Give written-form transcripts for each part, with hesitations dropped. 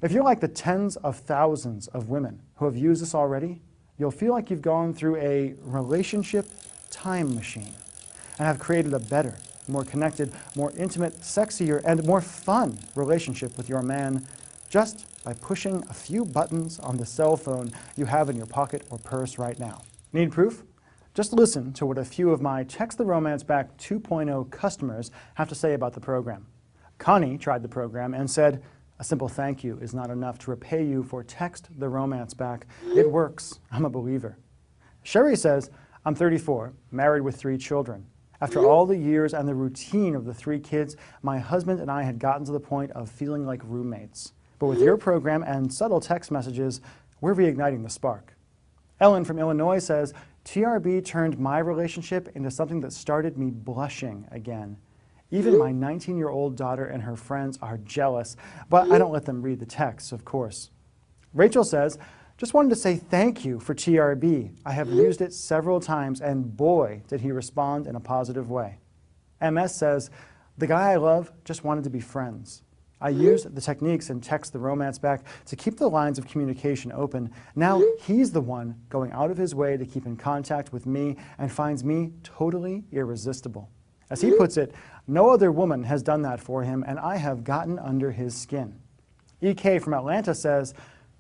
If you're like the tens of thousands of women who have used this already, you'll feel like you've gone through a relationship time machine and have created a better, more connected, more intimate, sexier, and more fun relationship with your man just by pushing a few buttons on the cell phone you have in your pocket or purse right now. Need proof? Just listen to what a few of my Text the Romance Back 2.0 customers have to say about the program. Connie tried the program and said, "A simple thank you is not enough to repay you for Text the Romance Back. It works. I'm a believer." Sherry says, "I'm 34, married with 3 children. After all the years and the routine of the 3 kids, my husband and I had gotten to the point of feeling like roommates. But with your program and subtle text messages, we're reigniting the spark." Ellen from Illinois says, "TRB turned my relationship into something that started me blushing again. Even my 19-year-old daughter and her friends are jealous, but I don't let them read the texts, of course." Rachel says, "Just wanted to say thank you for TRB. I have used it several times, and boy, did he respond in a positive way." MS says, "The guy I love just wanted to be friends. I used the techniques in Text the Romance Back to keep the lines of communication open. Now he's the one going out of his way to keep in contact with me and finds me totally irresistible. As he puts it, no other woman has done that for him, and I have gotten under his skin." EK from Atlanta says,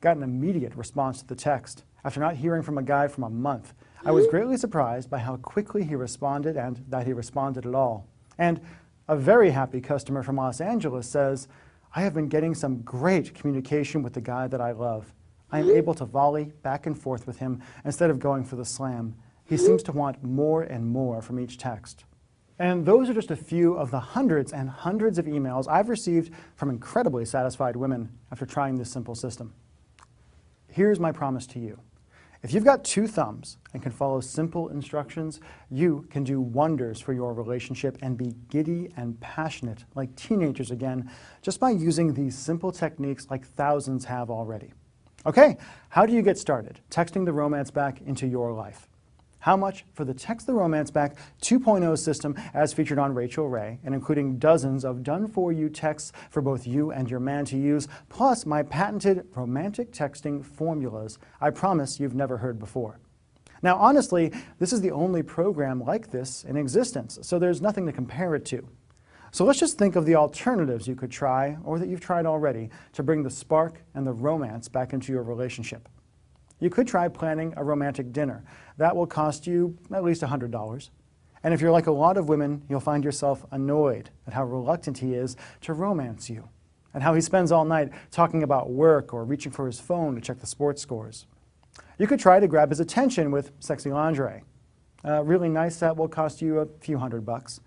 "Got an immediate response to the text. After not hearing from a guy from a month, I was greatly surprised by how quickly he responded and that he responded at all." And a very happy customer from Los Angeles says, "I have been getting some great communication with the guy that I love. I am able to volley back and forth with him instead of going for the slam. He seems to want more and more from each text." And those are just a few of the hundreds and hundreds of emails I've received from incredibly satisfied women after trying this simple system. Here's my promise to you. If you've got 2 thumbs and can follow simple instructions, you can do wonders for your relationship and be giddy and passionate like teenagers again just by using these simple techniques like thousands have already. Okay, how do you get started texting the romance back into your life? How much for the Text the Romance Back 2.0 system as featured on Rachel Ray, and including dozens of done-for-you texts for both you and your man to use, plus my patented romantic texting formulas I promise you've never heard before. Now honestly, this is the only program like this in existence, so there's nothing to compare it to. So let's just think of the alternatives you could try, or that you've tried already, to bring the spark and the romance back into your relationship. You could try planning a romantic dinner. That will cost you at least $100. And if you're like a lot of women, you'll find yourself annoyed at how reluctant he is to romance you, and how he spends all night talking about work or reaching for his phone to check the sports scores. You could try to grab his attention with sexy lingerie. A really nice set will cost you a few $100.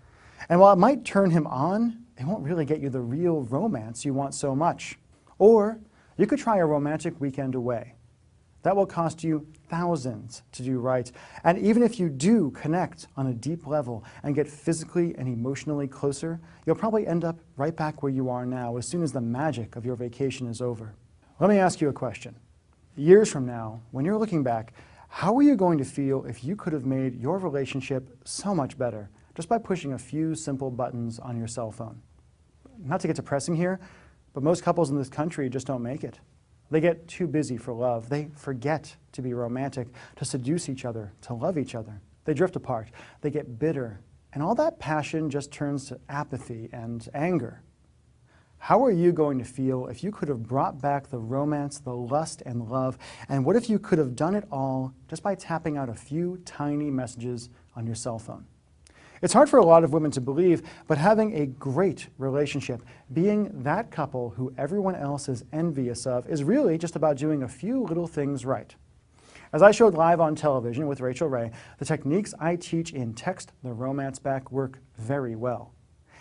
And while it might turn him on, it won't really get you the real romance you want so much. Or you could try a romantic weekend away. That will cost you thousands to do right. And even if you do connect on a deep level and get physically and emotionally closer, you'll probably end up right back where you are now as soon as the magic of your vacation is over. Let me ask you a question. Years from now, when you're looking back, how are you going to feel if you could have made your relationship so much better just by pushing a few simple buttons on your cell phone? Not to get depressing here, but most couples in this country just don't make it. They get too busy for love. They forget to be romantic, to seduce each other, to love each other. They drift apart. They get bitter. And all that passion just turns to apathy and anger. How are you going to feel if you could have brought back the romance, the lust, and love? And what if you could have done it all just by tapping out a few tiny messages on your cell phone? It's hard for a lot of women to believe, but having a great relationship, being that couple who everyone else is envious of, is really just about doing a few little things right. As I showed live on television with Rachel Ray, the techniques I teach in Text the Romance Back work very well.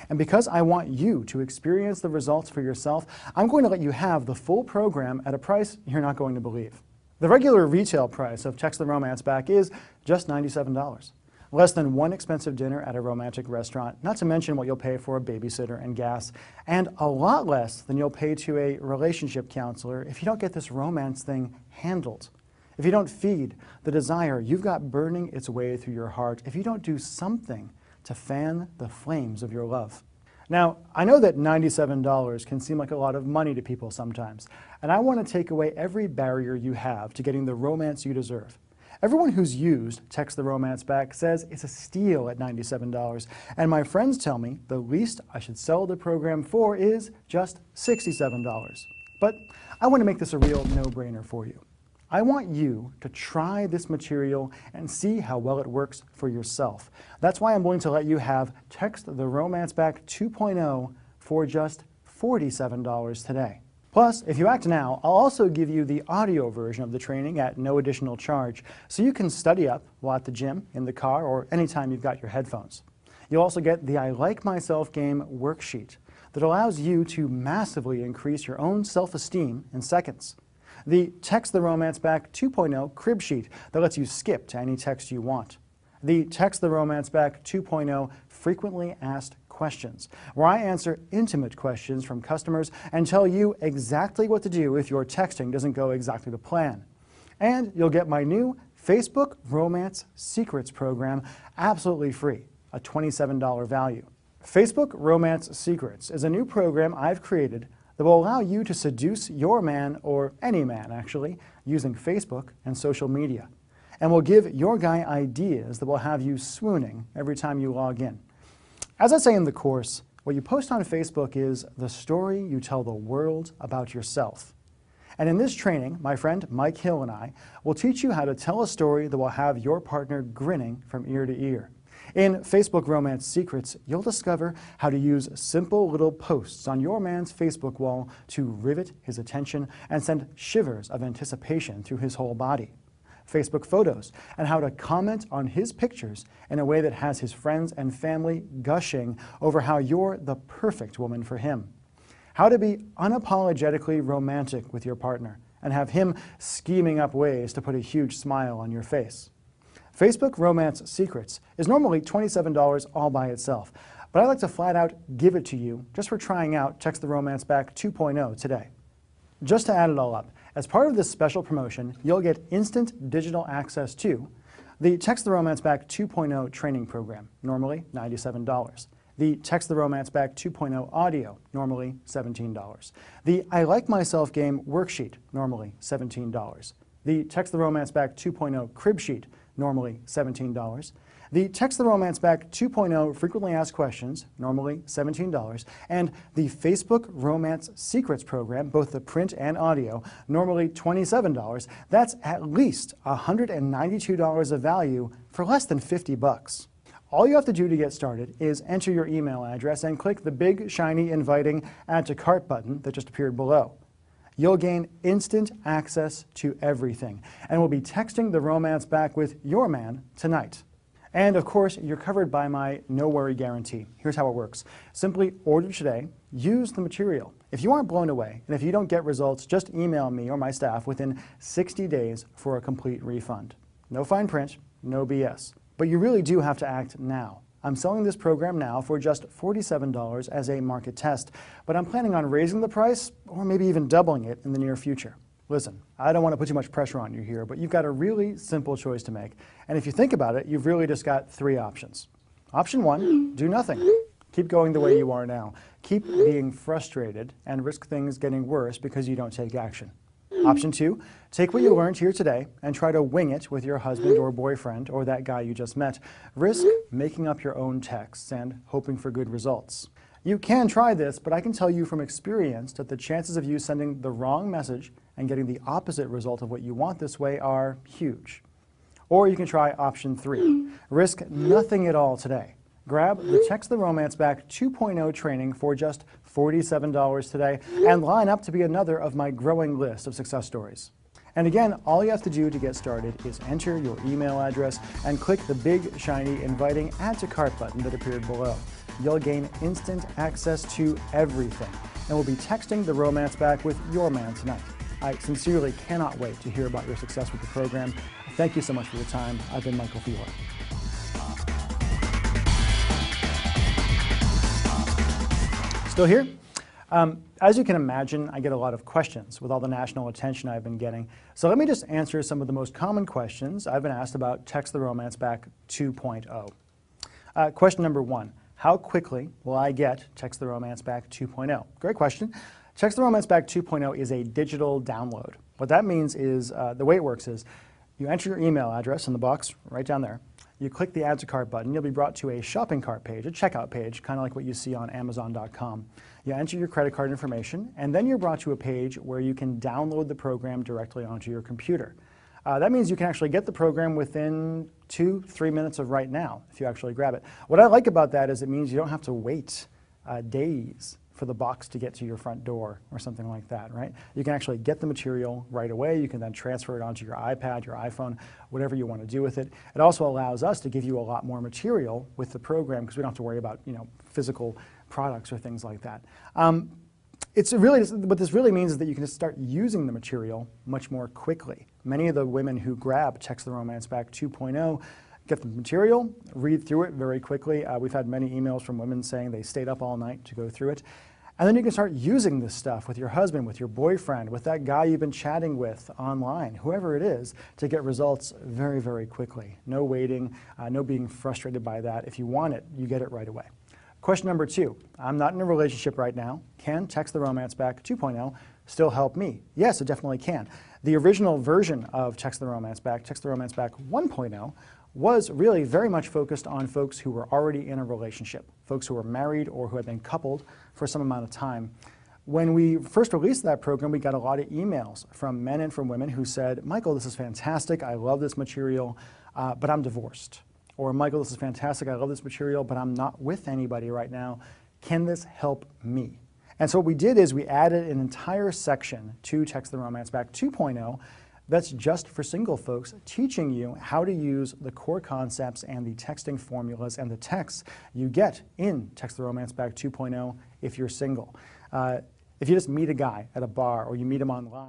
And because I want you to experience the results for yourself, I'm going to let you have the full program at a price you're not going to believe. The regular retail price of Text the Romance Back is just $97. Less than one expensive dinner at a romantic restaurant, not to mention what you'll pay for a babysitter and gas, and a lot less than you'll pay to a relationship counselor if you don't get this romance thing handled. If you don't feed the desire you've got burning its way through your heart, if you don't do something to fan the flames of your love. Now, I know that $97 can seem like a lot of money to people sometimes, and I want to take away every barrier you have to getting the romance you deserve. Everyone who's used Text the Romance Back says it's a steal at $97, and my friends tell me the least I should sell the program for is just $67. But I want to make this a real no-brainer for you. I want you to try this material and see how well it works for yourself. That's why I'm willing to let you have Text the Romance Back 2.0 for just $47 today. Plus, if you act now, I'll also give you the audio version of the training at no additional charge, so you can study up while at the gym, in the car, or anytime you've got your headphones. You'll also get the I Like Myself game worksheet that allows you to massively increase your own self-esteem in seconds. The Text the Romance Back 2.0 crib sheet that lets you skip to any text you want. The Text the Romance Back 2.0 frequently asked questions, where I answer intimate questions from customers and tell you exactly what to do if your texting doesn't go exactly to plan. And you'll get my new Facebook Romance Secrets program absolutely free, a $27 value. Facebook Romance Secrets is a new program I've created that will allow you to seduce your man, or any man actually, using Facebook and social media, and will give your guy ideas that will have you swooning every time you log in. As I say in the course, what you post on Facebook is the story you tell the world about yourself. And in this training, my friend Mike Hill and I will teach you how to tell a story that will have your partner grinning from ear to ear. In Facebook Romance Secrets, you'll discover how to use simple little posts on your man's Facebook wall to rivet his attention and send shivers of anticipation through his whole body. Facebook photos, and how to comment on his pictures in a way that has his friends and family gushing over how you're the perfect woman for him. How to be unapologetically romantic with your partner and have him scheming up ways to put a huge smile on your face. Facebook Romance Secrets is normally $27 all by itself, but I'd like to flat out give it to you just for trying out Text the Romance Back 2.0 today. Just to add it all up, as part of this special promotion, you'll get instant digital access to the Text the Romance Back 2.0 training program, normally $97. The Text the Romance Back 2.0 audio, normally $17. The I Like Myself game worksheet, normally $17. The Text the Romance Back 2.0 crib sheet, normally $17. The Text the Romance Back 2.0 frequently asked questions, normally $17, and the Facebook Romance Secrets program, both the print and audio, normally $27. That's at least $192 of value for less than 50 bucks. All you have to do to get started is enter your email address and click the big, shiny, inviting Add to Cart button that just appeared below. You'll gain instant access to everything, and we'll be texting the romance back with your man tonight. And of course, you're covered by my no worry guarantee. Here's how it works. Simply order today, use the material. If you aren't blown away, and if you don't get results, just email me or my staff within 60 days for a complete refund. No fine print, no BS. But you really do have to act now. I'm selling this program now for just $47 as a market test, but I'm planning on raising the price or maybe even doubling it in the near future. Listen, I don't want to put too much pressure on you here, but you've got a really simple choice to make. And if you think about it, you've really just got three options. Option one, do nothing. Keep going the way you are now. Keep being frustrated and risk things getting worse because you don't take action. Option two, take what you learned here today and try to wing it with your husband or boyfriend or that guy you just met. Risk making up your own texts and hoping for good results. You can try this, but I can tell you from experience that the chances of you sending the wrong message and getting the opposite result of what you want this way are huge. Or you can try option three. Risk nothing at all today. Grab the Text the Romance Back 2.0 training for just $47 today and line up to be another of my growing list of success stories. And again, all you have to do to get started is enter your email address and click the big, shiny, inviting Add to Cart button that appeared below. You'll gain instant access to everything, and we'll be texting the romance back with your man tonight. I sincerely cannot wait to hear about your success with the program. Thank you so much for your time. I've been Michael Fielder. Still here? As you can imagine, I get a lot of questions with all the national attention I've been getting. So let me just answer some of the most common questions I've been asked about Text the Romance Back 2.0. Question number one, How quickly will I get Text the Romance Back 2.0? Great question. Text the Romance Back 2.0 is a digital download. What that means is, the way it works is, you enter your email address in the box right down there. You click the Add to Cart button. You'll be brought to a shopping cart page, a checkout page, kind of like what you see on Amazon.com. You enter your credit card information, and then you're brought to a page where you can download the program directly onto your computer. That means you can actually get the program within 2-3 minutes of right now, if you actually grab it. What I like about that is it means you don't have to wait days for the box to get to your front door or something like that, right? You can actually get the material right away. You can then transfer it onto your iPad, your iPhone, whatever you want to do with it. It also allows us to give you a lot more material with the program because we don't have to worry about, physical products or things like that. What this really means is that you can just start using the material much more quickly. Many of the women who grab Text the Romance Back 2.0 get the material, read through it very quickly. We've had many emails from women saying they stayed up all night to go through it. And then you can start using this stuff with your husband, with your boyfriend, with that guy you've been chatting with online, whoever it is, to get results very, very quickly. No waiting, no being frustrated by that. If you want it, you get it right away. Question number 2, I'm not in a relationship right now. Can Text the Romance Back 2.0 still help me? Yes, it definitely can. The original version of Text the Romance Back 1.0, was really very much focused on folks who were already in a relationship, folks who were married or who had been coupled for some amount of time. When we first released that program, we got a lot of emails from men and from women who said, Michael, this is fantastic, I love this material, but I'm divorced. Or Michael, this is fantastic, I love this material, but I'm not with anybody right now. Can this help me? And so what we did is we added an entire section to Text the Romance Back 2.0 that's just for single folks, teaching you how to use the core concepts and the texting formulas and the texts you get in Text the Romance Back 2.0 if you're single. If you just meet a guy at a bar or you meet him online,